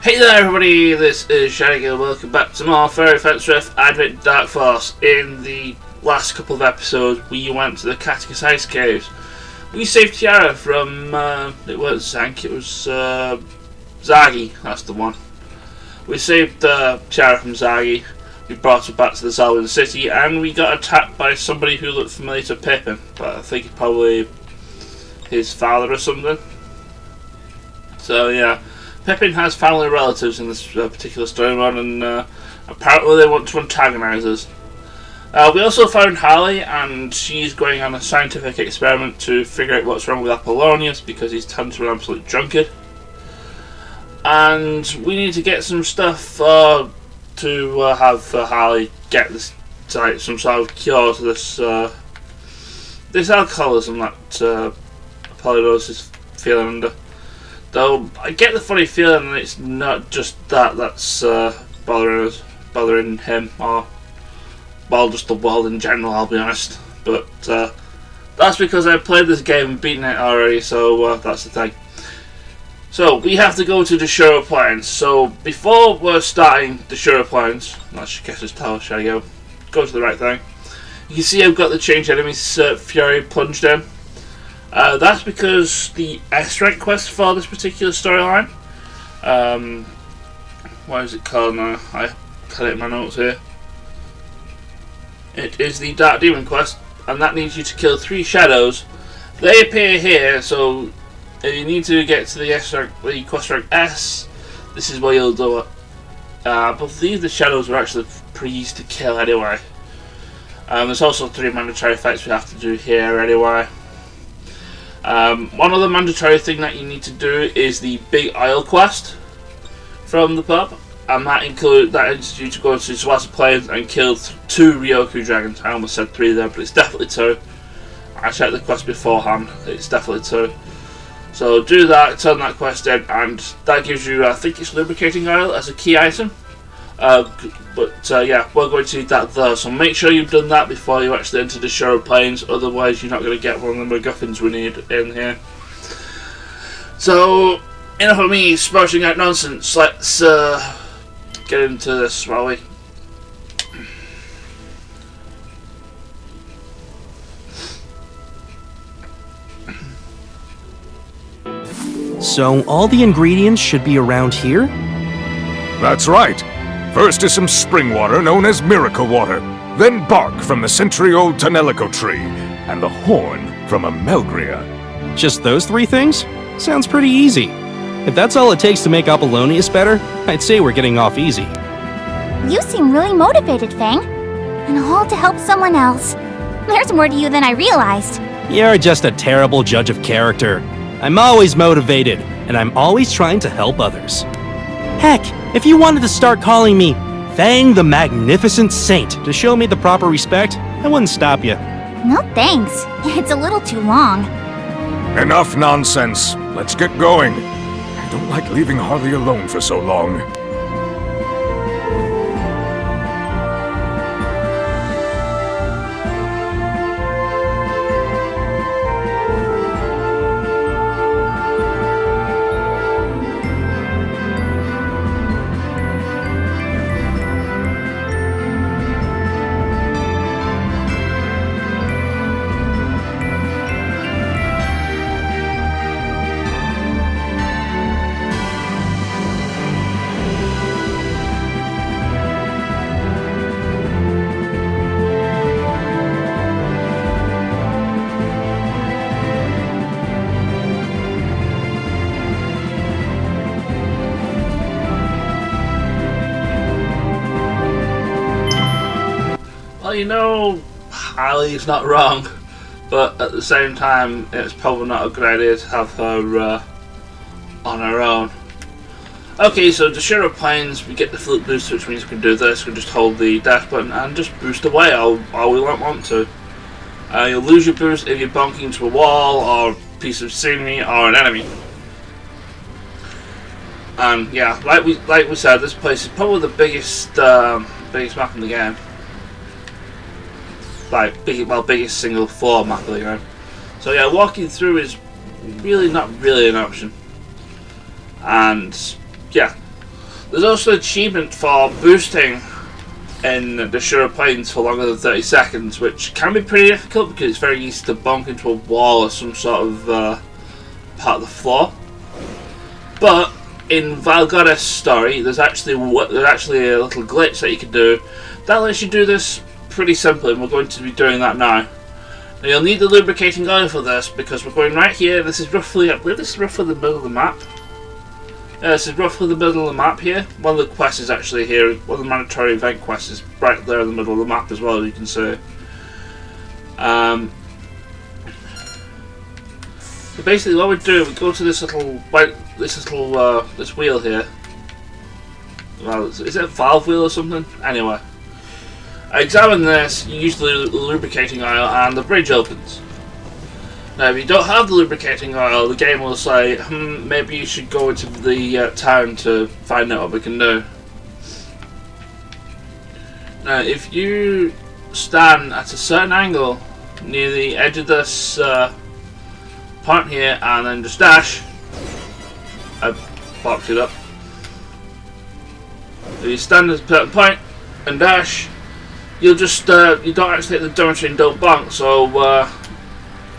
Hey there everybody, this is Shaggy and welcome back to more Fang and Friends Advent Dark Force. In the last couple of episodes we went to the Catechus Ice Caves. We saved Tiara from, it wasn't Zank, it was Zagi, that's the one. We saved Tiara from Zagi, we brought her back to the Zalwyn City, and we got attacked by somebody who looked familiar to Pippin, but I think probably his father or something. So yeah. Pippin has family relatives in this particular storyline, and apparently they want to antagonize us. We also found Harley, and she's going on a scientific experiment to figure out what's wrong with Apollonius because he's turned to an absolute drunkard. And we need to get some stuff to have Harley get this, like, some sort of cure to this alcoholism that Apollonius is feeling under. Though I get the funny feeling that it's not just that's bothering him, or well, just the world in general. I'll be honest, but that's because I played this game and beaten it already. So that's the thing. So we have to go to Dashuro Plains. So before we're starting Dashuro Plains, let's guess this tower. Shall I go to the right thing? You can see I've got the Change Enemies Fury plunged in. That's because the S rank quest for this particular storyline, what is it called now? I cut it in my notes here. It is the Dark Demon quest, and that needs you to kill 3 shadows. They appear here, so if you need to get to the S rank, the quest rank S, this is where you'll do it. I believe the shadows were actually pretty easy to kill anyway. There's also 3 mandatory fights we have to do here anyway. One other mandatory thing that you need to do is the Big Oil quest from the pub, and that includes you to go to ZOOMIES Plains and kill 2 Ryoku dragons. I almost said 3 there, but it's definitely 2. I checked the quest beforehand, it's definitely 2. So do that, turn that quest in, and that gives you, I think it's lubricating oil as a key item. Yeah, we're going to need that there, so make sure you've done that before you actually enter the Dashuro Plains, otherwise you're not going to get one of the MacGuffins we need in here. So, enough of me spouting out nonsense, let's get into this, shall we? So, all the ingredients should be around here? That's right. First is some spring water known as miracle water, then bark from the century-old Tonelico tree, and the horn from a Melgria. Just those 3 things? Sounds pretty easy. If that's all it takes to make Apollonius better, I'd say we're getting off easy. You seem really motivated, Fang. And all to help someone else. There's more to you than I realized. You're just a terrible judge of character. I'm always motivated, and I'm always trying to help others. Heck, if you wanted to start calling me Fang the Magnificent Saint to show me the proper respect, I wouldn't stop you. No thanks. It's a little too long. Enough nonsense. Let's get going. I don't like leaving Harley alone for so long. Well, you know, Harley's not wrong, but at the same time, it's probably not a good idea to have her on her own. Okay, so Dashuro Plains, we get the flip boost, which means we can do this. We can just hold the dash button and just boost away all we want to. You'll lose your boost if you're bonking into a wall, or a piece of scenery, or an enemy. And yeah, like we said, this place is probably the biggest map in the game. Biggest single floor map of the game. So yeah, walking through is really not really an option. And yeah, There's also an achievement for boosting in the Dashuro Plains for longer than 30 seconds, which can be pretty difficult because it's very easy to bonk into a wall or some sort of part of the floor. But in Valgoda's story, there's actually a little glitch that you can do that lets you do this pretty simply, and we're going to be doing that now. Now you'll need the lubricating oil for this because we're going right here. This is roughly, I believe this is roughly the middle of the map. Yeah, this is roughly the middle of the map here. One of the quests is actually here. One of the mandatory event quests is right there in the middle of the map as well, as you can see. So basically, what we do, we go to this wheel here. Well, is it a valve wheel or something? Anyway, I examine this. You use the lubricating oil, and the bridge opens. Now, if you don't have the lubricating oil, the game will say, maybe you should go into the town to find out what we can do. Now, if you stand at a certain angle near the edge of this point here, and then just dash, I boxed it up. If you stand at a certain point and dash, you'll just you don't actually hit the geometry and don't bonk, so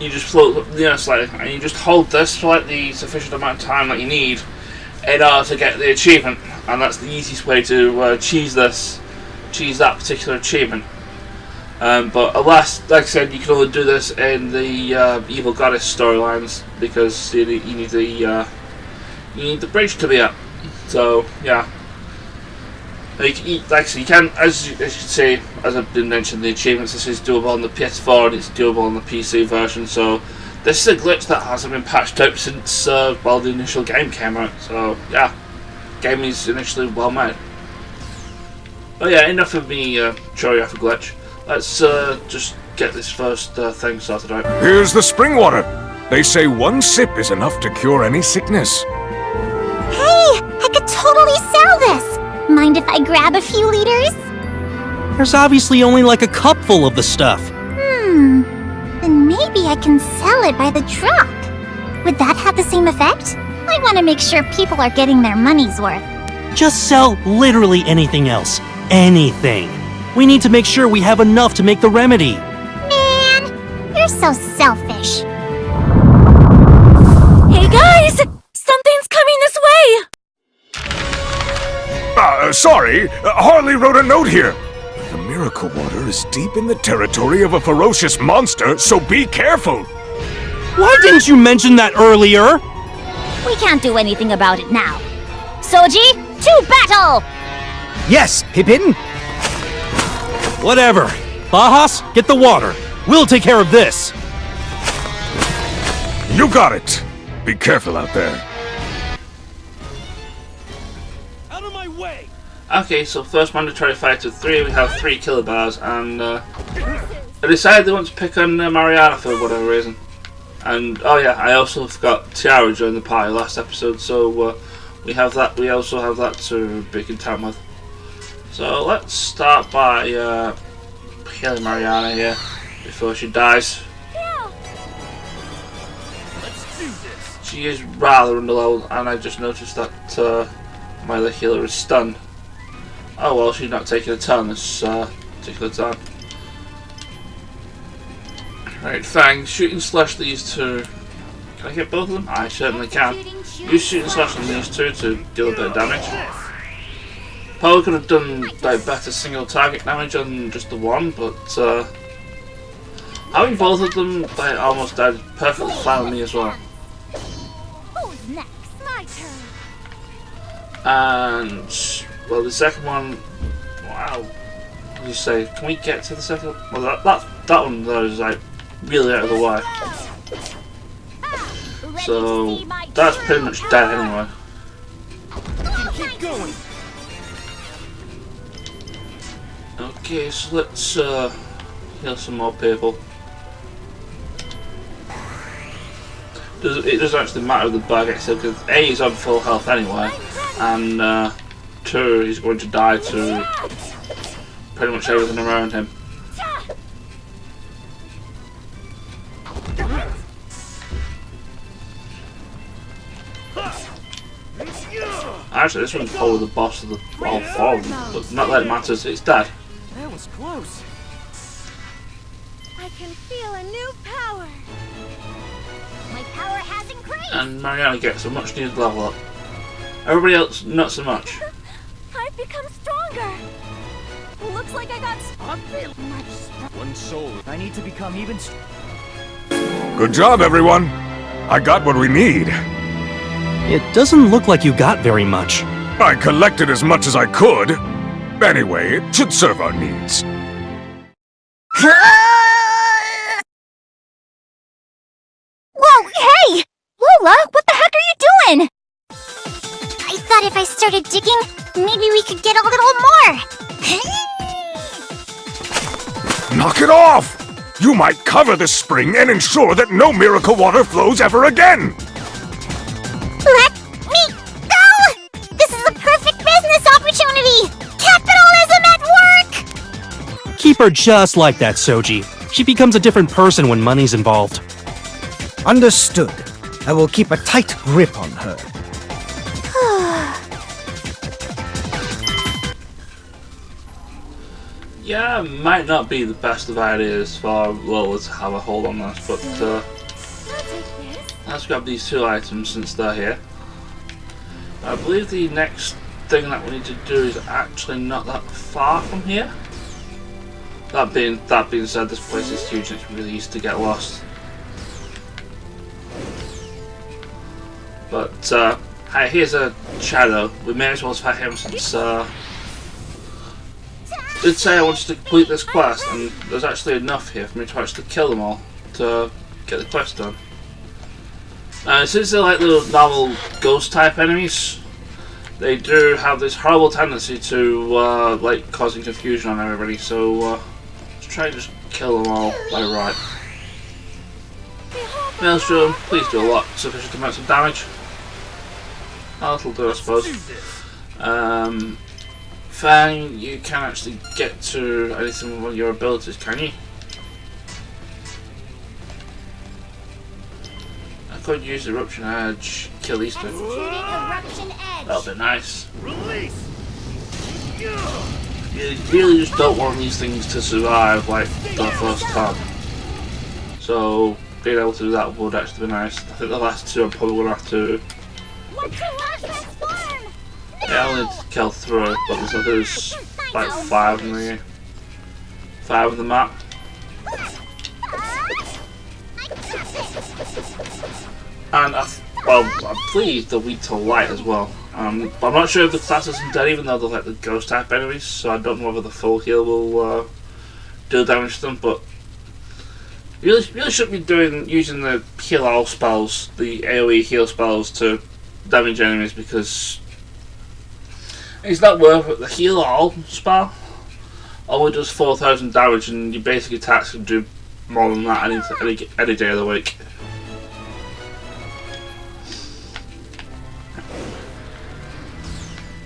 you just float, slightly, and you just hold this for like the sufficient amount of time that you need in order to get the achievement, and that's the easiest way to cheese that particular achievement. But alas, like I said, you can only do this in the evil goddess storylines because you need the bridge to be up. So yeah. Like I said, you can, as you can see, as I did mention, the achievements, this is doable on the PS4 and it's doable on the PC version, so this is a glitch that hasn't been patched out since, the initial game came out, so yeah, game is initially well made. But yeah, enough of me showing you off a glitch. Let's just get this first thing sorted out. Here's the spring water. They say one sip is enough to cure any sickness. Hey, I could totally sell this! Mind if I grab a few liters? There's obviously only like a cupful of the stuff. Then maybe I can sell it by the truck. Would that have the same effect? I want to make sure people are getting their money's worth. Just sell literally anything else. Anything. We need to make sure we have enough to make the remedy. Man, you're so selfish. Hey guys! Something's coming this way! Sorry, Harley wrote a note here. The miracle water is deep in the territory of a ferocious monster, so be careful. Why didn't you mention that earlier? We can't do anything about it now. Soji, to battle! Yes, Pippin. Whatever. Bajas, get the water. We'll take care of this. You got it. Be careful out there. Out of my way! Okay, so first mandatory fight of 3, we have 3 kilobars, and I decided they want to pick on Mariana for whatever reason. And oh yeah, I also forgot Tiara joined the party last episode, so we have that. We also have that to be content with. So let's start by healing Mariana here before she dies. Let's do this. She is rather underleveled, and I just noticed that my other healer is stunned. Oh well, she's not taking a turn this particular time. Right, Fang, shoot and slash these two. Can I get both of them? I certainly can. Use shoot and slash on these two to deal a bit of damage. Probably could have done like better single target damage on just the one, but having both of them like almost died perfectly fine with me as well. Who's next? My turn. And well, the second one, wow. What do you say? Can we get to the second? Well, that one there is like really out of the way. So that's pretty much dead anyway. Keep going. Okay, so let's heal some more people. It doesn't actually matter with the bug except because A, he's on full health anyway, and 2, he's going to die to pretty much everything around him. Actually, this one's probably the boss of the all four of them, but not that it matters, it's dead. That was close. I can feel a new power. My power has increased! And Mariana gets a much needed level up. Everybody else, not so much. I've become stronger. Looks like I got I'm feeling much stronger. one soul. I need to become even stronger. Good job, everyone. I got what we need. It doesn't look like you got very much. I collected as much as I could. Anyway, it should serve our needs. Whoa, hey! Lola, what the heck are you doing? I thought if I started digging, maybe we could get a little more. Knock it off! You might cover this spring and ensure that no miracle water flows ever again! Let me go! This is a perfect business opportunity! Capitalism at work! Keep her just like that, Soji. She becomes a different person when money's involved. Understood. I will keep a tight grip on her. Yeah, might not be the best of ideas for Lola to have a hold on this, but I'll take this. let's grab these two items since they're here. I believe the next thing that we need to do is actually not that far from here. That being said, this place is huge and it's really easy to get lost. But hey, here's a shadow. We may as well fight him since I did say I wanted to complete this quest, and there's actually enough here for me to actually kill them all to get the quest done. Since they're like little normal ghost type enemies, they do have this horrible tendency to like causing confusion on everybody, so let's try and just kill them all by right. Maelstrom, please do a lot, sufficient to make some damage. That'll do, I suppose. Fang, you can actually get to anything with one of your abilities, can you? I could use Eruption Edge, kill these two. Eruption Edge! That'll be nice. You really just don't want these things to survive like the first time. So being able to do that would actually be nice. I think the last two I'm probably going to have to... Yeah, I only need to kill 3, but there's like 5 in the map. And I believe they're weak to light as well. But I'm not sure if the class isn't dead, even though they're like the ghost type enemies, so I don't know whether the full heal will do damage to them, but you really shouldn't be using the heal all spells, the AoE heal spells to damage enemies, because it's not worth it. The heal all spell only does 4,000 damage, and your basic attacks can do more than that any day of the week.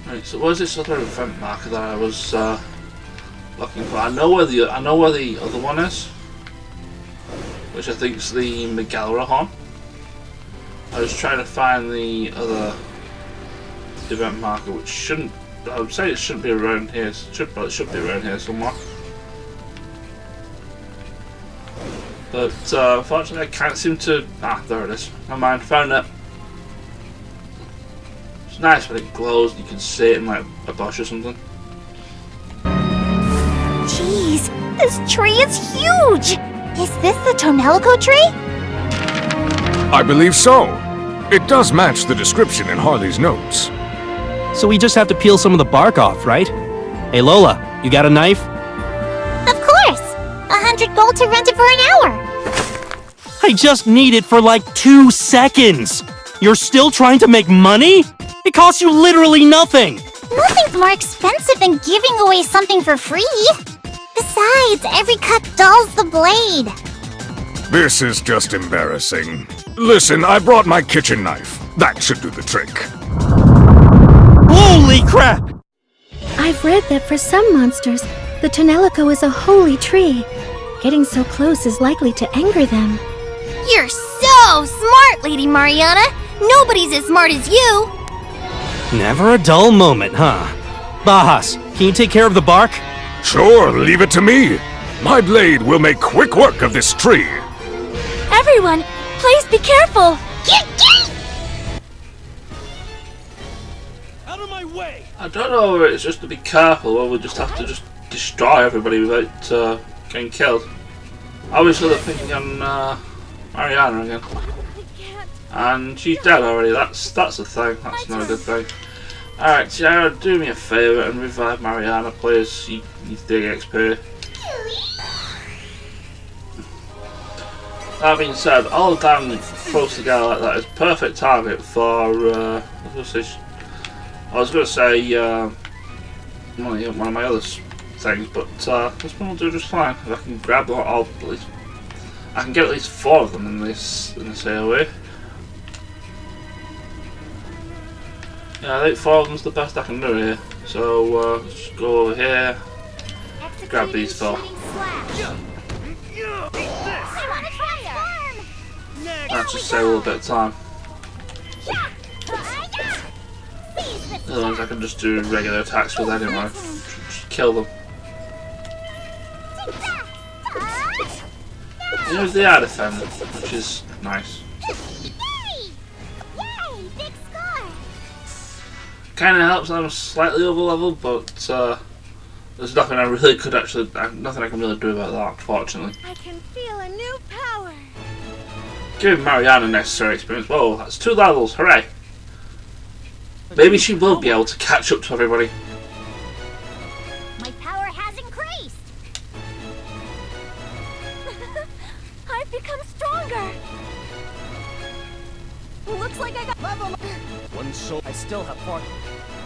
Right, so where's this other event marker that I was looking for? I know where the other one is, which I think is the Megalorahorn. I was trying to find the other event marker, which shouldn't. I would say it shouldn't be around here. It should be around here somewhere. But unfortunately, I can't seem to. Ah, there it is. Never mind, found it. It's nice when it glows and you can see it in like a bush or something. Jeez, this tree is huge! Is this the Tonelico tree? I believe so. It does match the description in Harley's notes. So we just have to peel some of the bark off, right? Hey Lola, you got a knife? Of course! 100 gold to rent it for an hour! I just need it for like 2 seconds! You're still trying to make money? It costs you literally nothing! Nothing's more expensive than giving away something for free! Besides, every cut dulls the blade! This is just embarrassing. Listen, I brought my kitchen knife. That should do the trick. Holy crap! I've read that for some monsters, the Tonelico is a holy tree. Getting so close is likely to anger them. You're so smart, Lady Mariana! Nobody's as smart as you! Never a dull moment, huh? Bahas, can you take care of the bark? Sure, leave it to me. My blade will make quick work of this tree. Everyone, please be careful! Out of my way! I don't know whether it's just to be careful or we'll just have to just destroy everybody without getting killed. Obviously they're picking on Mariana again. And she's dead already, that's the thing, that's not a good thing. Alright, Tiara, do me a favour and revive Mariana, please. She needs to get XP. That being said, all the time close together like that is perfect target for, I was going to say, one of my other things, but this one will do just fine. If I can grab all, at least, I can get at least 4 of them in this AoE. Yeah, I think 4 of them's the best I can do here. So let's go over here, grab these 4. Let's just save a little bit of time. Otherwise I can just do regular attacks with anyway. Just kill them. Here's the air defender, which is nice. Kinda helps that I'm slightly over level, but there's nothing I really could actually, nothing I can really do about that, unfortunately. I can feel a new power. Giving Mariana necessary experience. Whoa, that's 2 levels, hooray! Maybe she will be able to catch up to everybody. My power has increased. I've become stronger. Looks like I got level. One soul. I still have 4.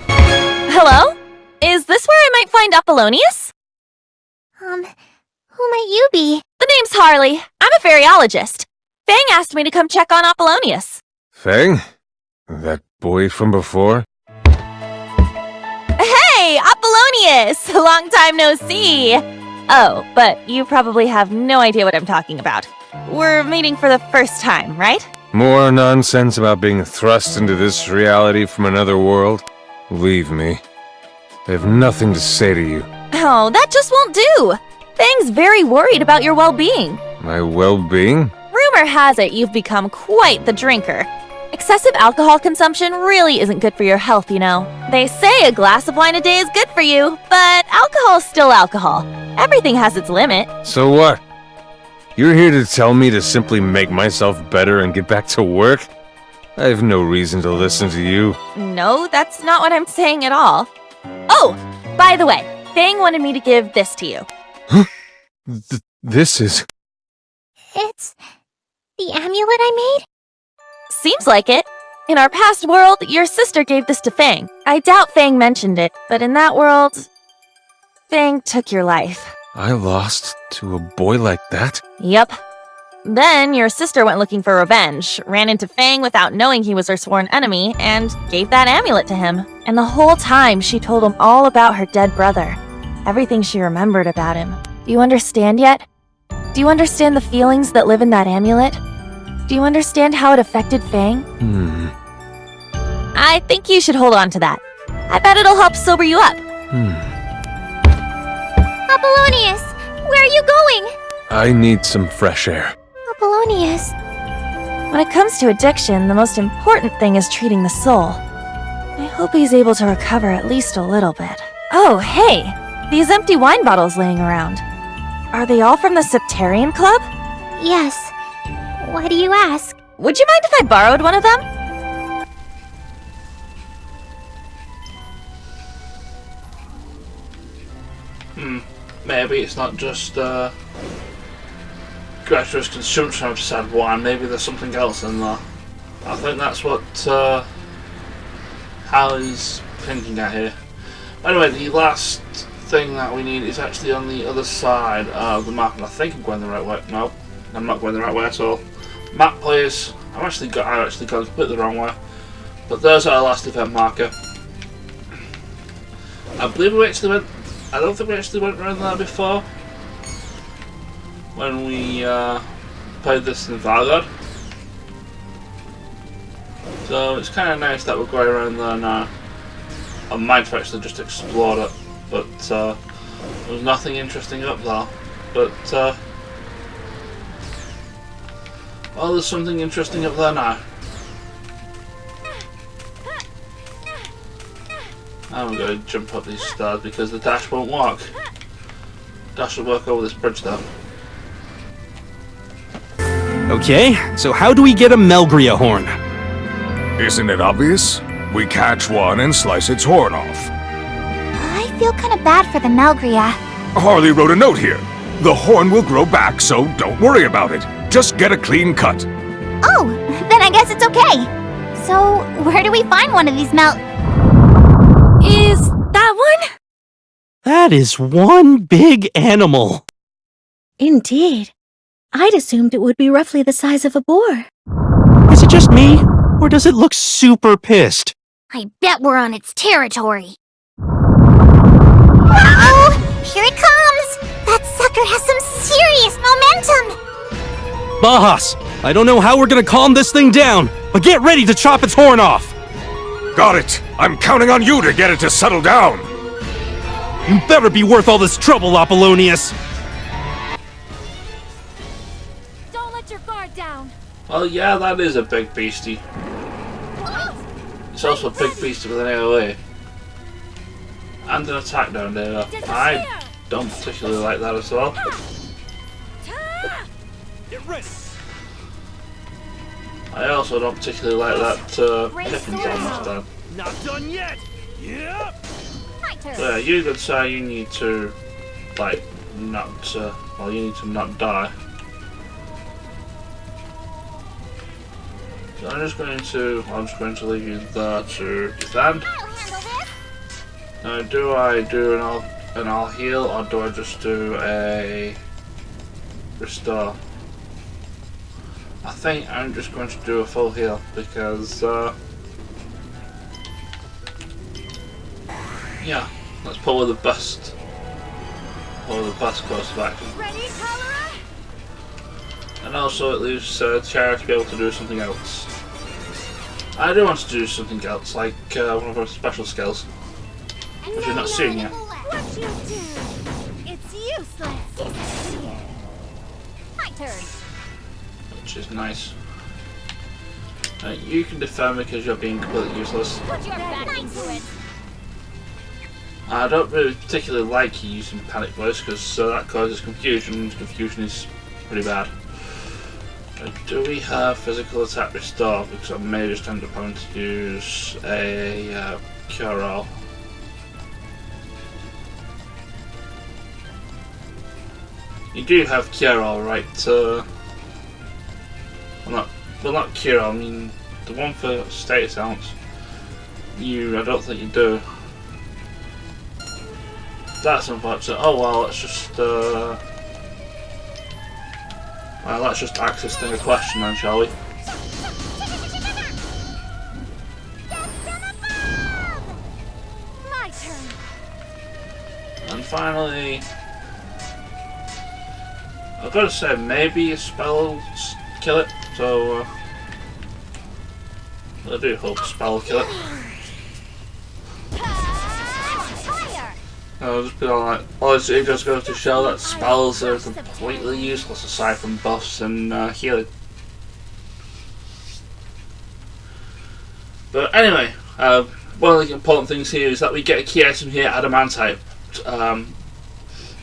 Hello? Is this where I might find Apollonius? Who might you be? The name's Harley. I'm a fairyologist. Fang asked me to come check on Apollonius. Fang? That boy from before? Hey, Apollonius! Long time no see! Oh, but you probably have no idea what I'm talking about. We're meeting for the first time, right? More nonsense about being thrust into this reality from another world? Leave me. I have nothing to say to you. Oh, that just won't do! Fang's very worried about your well-being. My well-being? Rumor has it you've become quite the drinker. Excessive alcohol consumption really isn't good for your health, you know. They say a glass of wine a day is good for you, but alcohol's still alcohol. Everything has its limit. So what? You're here to tell me to simply make myself better and get back to work? I have no reason to listen to you. No, that's not what I'm saying at all. Oh, by the way, Fang wanted me to give this to you. This is... It's the amulet I made? Seems like it. In our past world, your sister gave this to Fang. I doubt Fang mentioned it, but in that world, Fang took your life. I lost to a boy like that? Yep. Then your sister went looking for revenge, ran into Fang without knowing he was her sworn enemy, and gave that amulet to him. And the whole time, she told him all about her dead brother. Everything she remembered about him. Do you understand yet? Do you understand the feelings that live in that amulet? Do you understand how it affected Fang? I think you should hold on to that. I bet it'll help sober you up. Apollonius, where are you going? I need some fresh air. Apollonius. When it comes to addiction, the most important thing is treating the soul. I hope he's able to recover at least a little bit. Oh, hey! These empty wine bottles laying around. Are they all from the Septarian Club? Yes. Why do you ask? Would you mind if I borrowed one of them? Maybe it's not just gratuitous consumption of said wine, maybe there's something else in there. I think that's what Hallie's hinting at here. Anyway, the last thing that we need is actually on the other side of the map, and I think I'm going the right way. No, I'm not going the right way at all. Map, please. I've actually gone completely the wrong way. But there's our last event marker. I believe we actually went. I don't think we actually went around there before. When we played this in Valgard. So it's kind of nice that we're going around there now. I might actually just explore it, but there was nothing interesting up there. But well, there's something interesting up there now. I'm going to jump up these stairs because the dash won't work. Dash will work over this bridge though. Okay, so how do we get a Melgria horn? Isn't it obvious? We catch one and slice its horn off. I feel kind of bad for the Melgria. Harley wrote a note here. The horn will grow back, so don't worry about it. Just get a clean cut. Oh, then I guess it's okay. So, where do we find one of these Is that one? That is one big animal. Indeed. I'd assumed it would be roughly the size of a boar. Is it just me, or does it look super pissed? I bet we're on its territory. Uh-oh! Here it comes! That sucker has some serious momentum! Bahas, I don't know how we're gonna calm this thing down, but get ready to chop its horn off! Got it! I'm counting on you to get it to settle down! You better be worth all this trouble, Apollonius! Don't let your guard down. Well, yeah, that is a big beastie. It's also a big beastie with an AoE. And an attack down there. I don't particularly like that as well. Get ready! I also don't particularly like that Pippin's almost done. Not done yet! Yep! So yeah, you could say you need to, like, not, well, you need to not die. So I'm just going to leave you there to defend. Now, do I do an all heal, or do I just do a restore? I think I'm just going to do a full heal because, yeah, that's probably the best course of action. And also it leaves Chara to be able to do something else. I do want to do something else, like one of our special skills, which you've not seen yet. What you do? It's useless. My turn. Which is nice. You can defend me because you're being completely useless. Put your back into it. I don't really particularly like you using panic voice because that causes confusion, and confusion is pretty bad. Do we have physical attack restore? Because I may just end up having to use a cure-all. You do have cure-all, right? Well, not cure-all, I mean the one for status ounce. I don't think you do. That's unfortunate. Oh well, let's just ask this thing a question then, shall we? My turn. And finally, I've got to say, maybe a spell will kill it. So I do hope a spell will kill it. I'll just be alright. Well, it just goes to show that spells are completely useless aside from buffs and healing. But anyway, one of the important things here is that we get a key item here, Adamantite.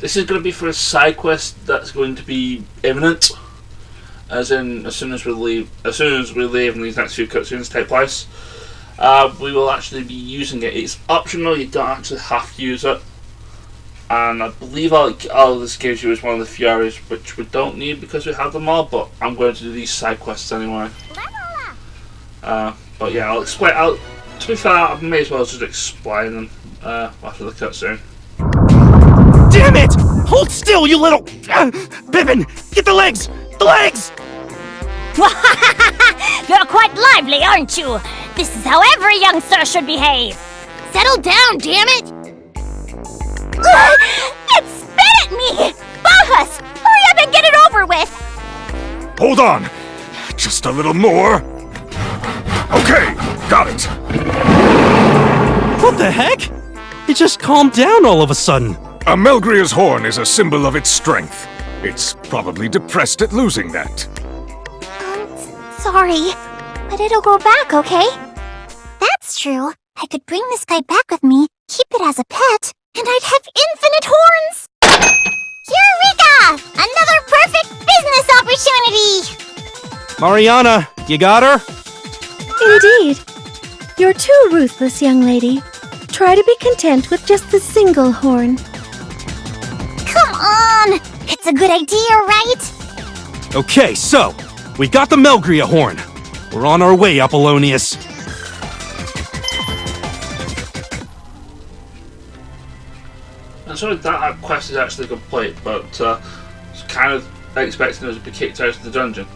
This is going to be for a side quest that's going to be imminent, as soon as we leave and these next few cutscenes take place. We will actually be using it. It's optional, you don't actually have to use it. And I believe all this gives you is one of the Furies, which we don't need because we have them all, but I'm going to do these side quests anyway. But yeah, I'll explain. To be fair, I may as well just explain them after the cutscene. Damn it! Hold still, you little... Pippin! Get the legs! The legs! You're quite lively, aren't you? This is how every young sir should behave. Settle down, damn it! It spit at me! Bahas! Hurry up and get it over with! Hold on! Just a little more. Okay, got it. What the heck? It just calmed down all of a sudden. A Melgria's horn is a symbol of its strength. It's probably depressed at losing that. Sorry, but it'll grow back, okay? That's true. I could bring this guy back with me, keep it as a pet, and I'd have infinite horns! Eureka! Another perfect business opportunity! Mariana, you got her? Indeed. You're too ruthless, young lady. Try to be content with just the single horn. Come on! It's a good idea, right? Okay, so, we got the Melgria horn. We're on our way, Apollonius. And so that quest is actually complete, but it's kind of expecting us to be kicked out of the dungeon.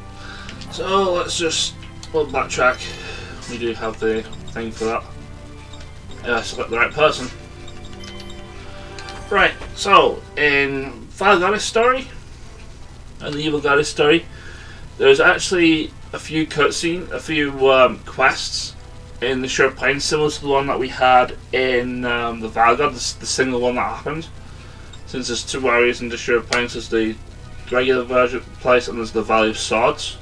So let's just backtrack. We do have the thing for that. Select the right person. Right, so in Vile Goddess story, and the Evil Goddess story, there's actually a few quests in the Dashuro Plains, similar to the one that we had in the Vile God, the single one that happened. Since there's two areas in the Dashuro Plains, there's the regular version place and there's the Valley of Swords.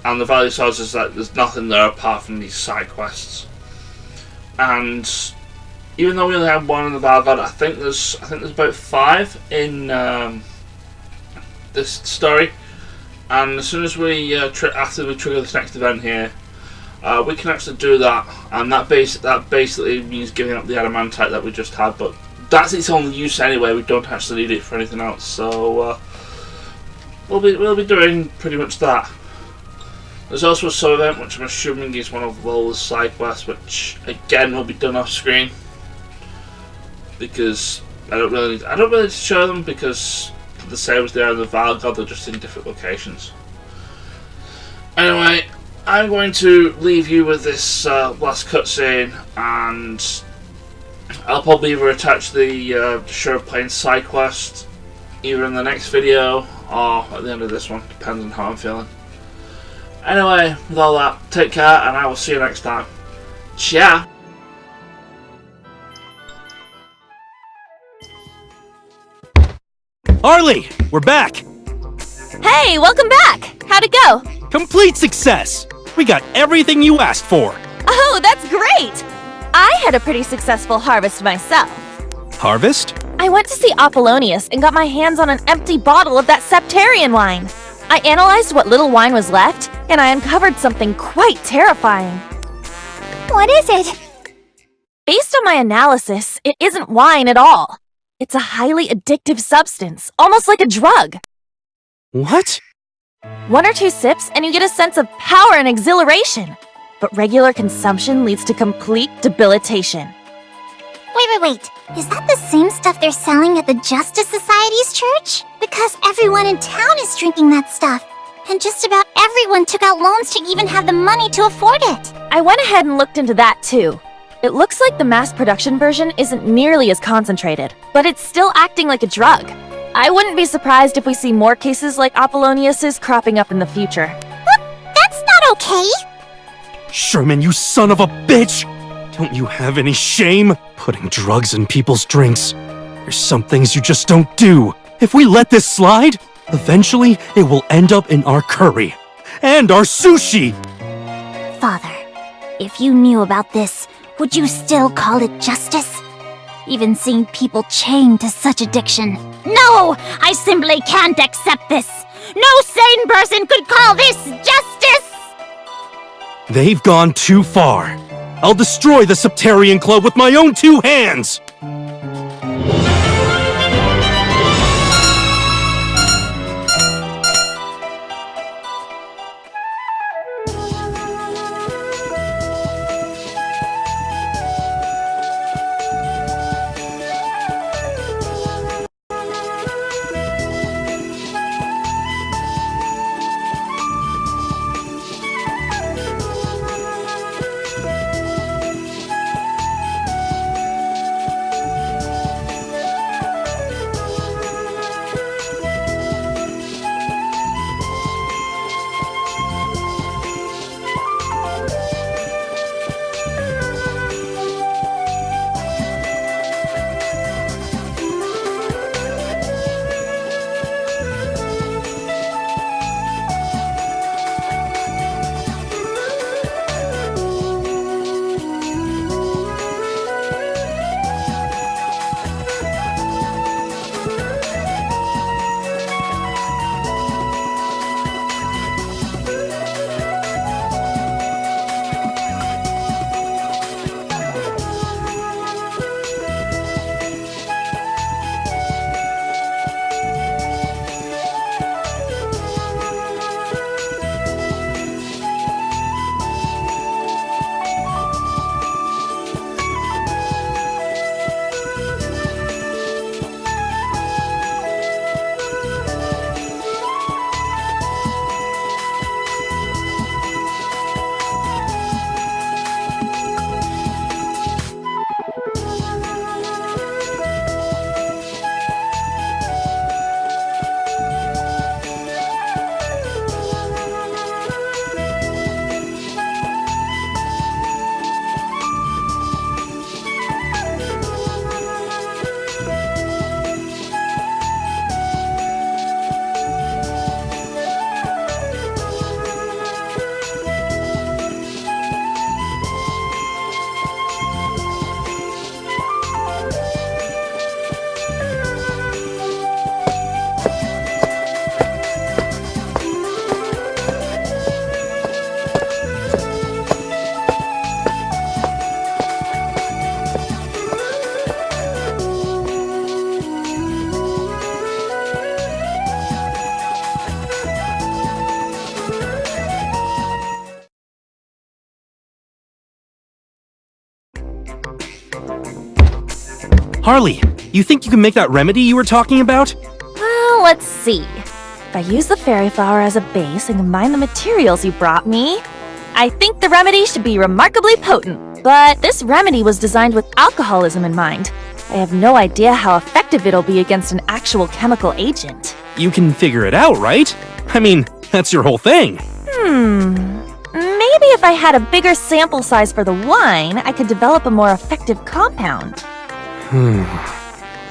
And the Valley of Swords is like there's nothing there apart from these side quests. And even though we only have one in the Vile God, I think there's about 5 in this story. And as soon as we after we trigger this next event here, we can actually do that, and that basically means giving up the adamantite that we just had. But that's its only use anyway. We don't actually need it for anything else. So we'll be doing pretty much that. There's also a sub event, which I'm assuming is one of Lola's side quests, which again will be done off screen because I don't really show them because the same as they are in the Vile God, they're just in different locations. Anyway, I'm going to leave you with this last cutscene, and I'll probably either attach the Dashuro Plains side quest either in the next video or at the end of this one, depends on how I'm feeling. Anyway, with all that, take care and I will see you next time. Ciao! Harley, we're back! Hey, welcome back! How'd it go? Complete success! We got everything you asked for! Oh, that's great! I had a pretty successful harvest myself. Harvest? I went to see Apollonius and got my hands on an empty bottle of that Septarian wine. I analyzed what little wine was left, and I uncovered something quite terrifying. What is it? Based on my analysis, it isn't wine at all. It's a highly addictive substance, almost like a drug. What? 1 or 2 sips and you get a sense of power and exhilaration. But regular consumption leads to complete debilitation. Wait. Is that the same stuff they're selling at the Justice Society's church? Because everyone in town is drinking that stuff. And just about everyone took out loans to even have the money to afford it. I went ahead and looked into that too. It looks like the mass production version isn't nearly as concentrated, but it's still acting like a drug. I wouldn't be surprised if we see more cases like Apollonius's cropping up in the future. That's not okay. Sherman, you son of a bitch! Don't you have any shame? Putting drugs in people's drinks. There's some things you just don't do. If we let this slide, eventually it will end up in our curry. And our sushi! Father, if you knew about this, would you still call it justice? Even seeing people chained to such addiction. No! I simply can't accept this! No sane person could call this justice! They've gone too far. I'll destroy the Septarian Club with my own 2 hands! Harley, you think you can make that remedy you were talking about? Well, let's see. If I use the fairy flower as a base and combine the materials you brought me, I think the remedy should be remarkably potent. But this remedy was designed with alcoholism in mind. I have no idea how effective it'll be against an actual chemical agent. You can figure it out, right? I mean, that's your whole thing. Maybe if I had a bigger sample size for the wine, I could develop a more effective compound.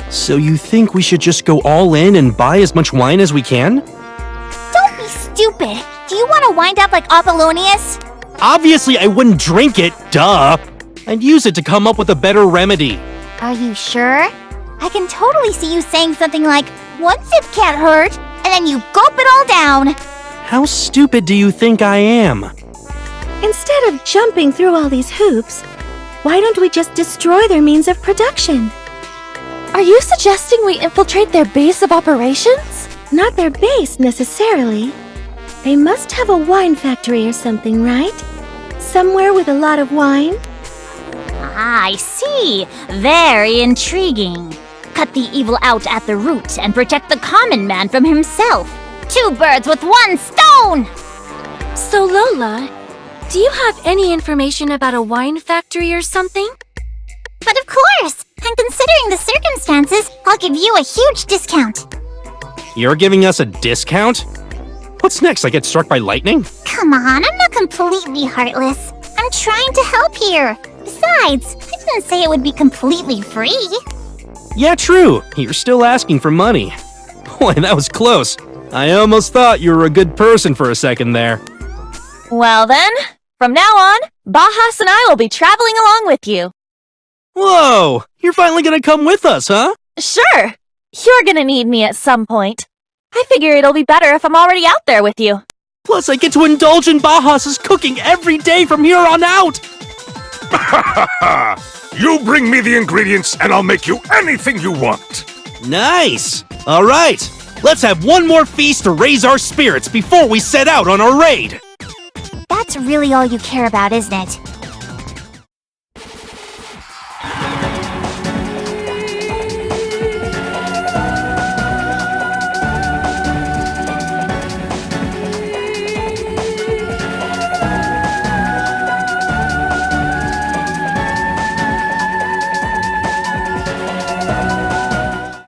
So you think we should just go all in and buy as much wine as we can? Don't be stupid. Do you want to wind up like Apollonius? Obviously I wouldn't drink it, duh! I'd use it to come up with a better remedy. Are you sure? I can totally see you saying something like, one sip can't hurt, and then you gulp it all down. How stupid do you think I am? Instead of jumping through all these hoops, why don't we just destroy their means of production? Are you suggesting we infiltrate their base of operations? Not their base, necessarily. They must have a wine factory or something, right? Somewhere with a lot of wine? Ah, I see. Very intriguing. Cut the evil out at the root and protect the common man from himself. 2 birds with 1 stone! So, Lola, do you have any information about a wine factory or something? But of course! And considering the circumstances, I'll give you a huge discount. You're giving us a discount? What's next, I get struck by lightning? Come on, I'm not completely heartless. I'm trying to help here. Besides, I didn't say it would be completely free. Yeah, true. You're still asking for money. Boy, that was close. I almost thought you were a good person for a second there. Well then, from now on, Bajas and I will be traveling along with you. Whoa! You're finally gonna come with us, huh? Sure. You're gonna need me at some point. I figure it'll be better if I'm already out there with you. Plus, I get to indulge in Bajas' cooking every day from here on out! You bring me the ingredients and I'll make you anything you want. Nice! Alright, let's have one more feast to raise our spirits before we set out on our raid! That's really all you care about, isn't it?